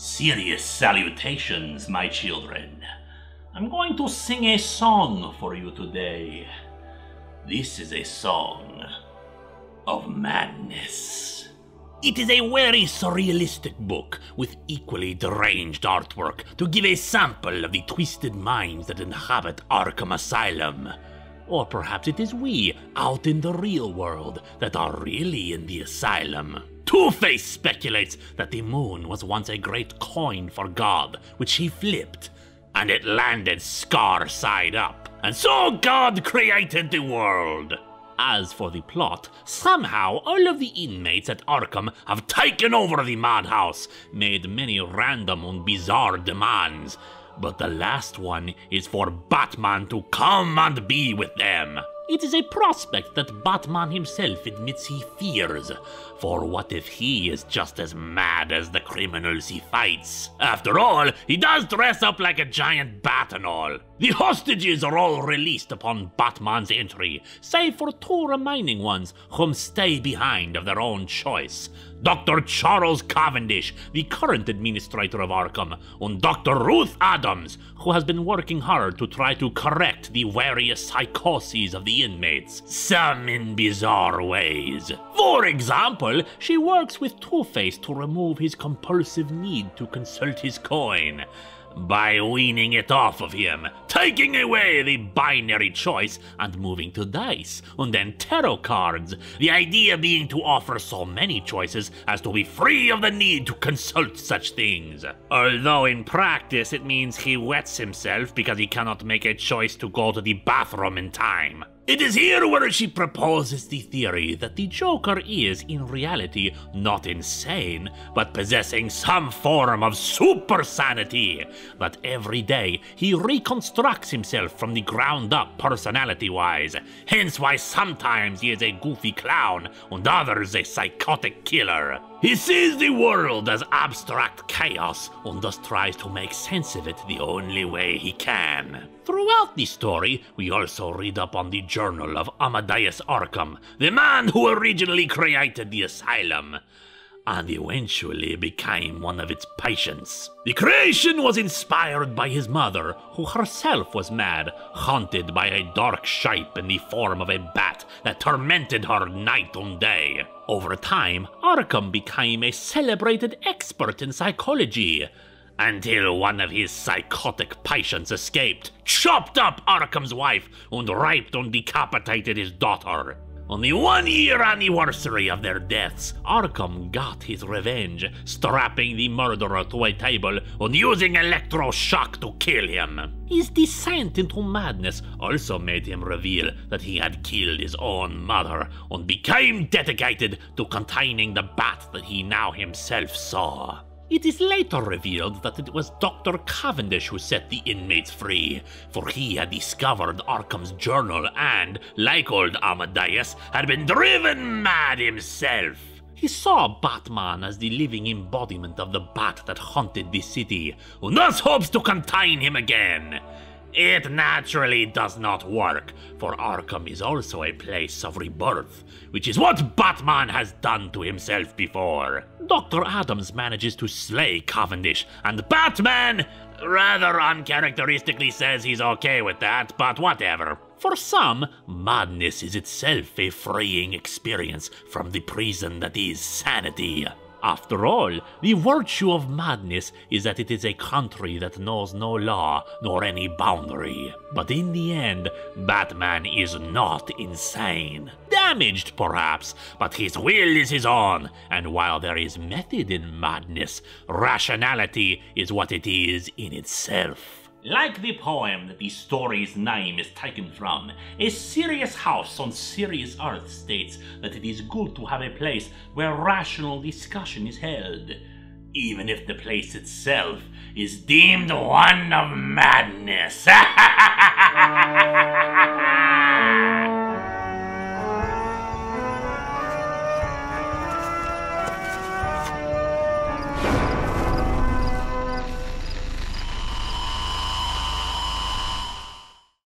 Serious salutations, my children. I'm going to sing a song for you today. This is a song of madness. It is a very surrealistic book with equally deranged artwork to give a sample of the twisted minds that inhabit Arkham Asylum. Or perhaps it is we, out in the real world, that are really in the asylum. Two-Face speculates that the moon was once a great coin for God, which he flipped, and it landed scar side up. And so God created the world. As for the plot, somehow all of the inmates at Arkham have taken over the madhouse, made many random and bizarre demands, but the last one is for Batman to come and be with them. It is a prospect that Batman himself admits he fears, for what if he is just as mad as the criminals he fights? After all, he does dress up like a giant bat and all. The hostages are all released upon Batman's entry, save for two remaining ones whom stay behind of their own choice. Dr. Charles Cavendish, the current administrator of Arkham, and Dr. Ruth Adams, who has been working hard to try to correct the various psychoses of the inmates, some in bizarre ways. For example, she works with Two-Face to remove his compulsive need to consult his coin, by weaning it off of him, taking away the binary choice and moving to dice, and then tarot cards, the idea being to offer so many choices as to be free of the need to consult such things. Although in practice it means he wets himself because he cannot make a choice to go to the bathroom in time. It is here where she proposes the theory that the Joker is, in reality, not insane, but possessing some form of super sanity, that every day he reconstructs himself from the ground up personality-wise, hence why sometimes he is a goofy clown and others a psychotic killer. He sees the world as abstract chaos and thus tries to make sense of it the only way he can. Throughout the story, we also read up on the journal of Amadeus Arkham, the man who originally created the asylum, and eventually became one of its patients. The creation was inspired by his mother, who herself was mad, haunted by a dark shape in the form of a bat that tormented her night and day. Over time, Arkham became a celebrated expert in psychology, until one of his psychotic patients escaped, chopped up Arkham's wife, and raped and decapitated his daughter. On the 1-year anniversary of their deaths, Arkham got his revenge, strapping the murderer to a table and using electroshock to kill him. His descent into madness also made him reveal that he had killed his own mother and became dedicated to containing the bat that he now himself saw. It is later revealed that it was Dr. Cavendish who set the inmates free, for he had discovered Arkham's journal and, like old Amadeus, had been driven mad himself. He saw Batman as the living embodiment of the bat that haunted the city, and thus hopes to contain him again. It naturally does not work, for Arkham is also a place of rebirth, which is what Batman has done to himself before. Dr. Adams manages to slay Cavendish, and Batman rather uncharacteristically says he's okay with that, but whatever. For some, madness is itself a freeing experience from the prison that is sanity. After all, the virtue of madness is that it is a country that knows no law nor any boundary. But in the end, Batman is not insane. Damaged, perhaps, but his will is his own, and while there is method in madness, rationality is what it is in itself. Like the poem that the story's name is taken from, a serious house on serious earth states that it is good to have a place where rational discussion is held, even if the place itself is deemed one of madness.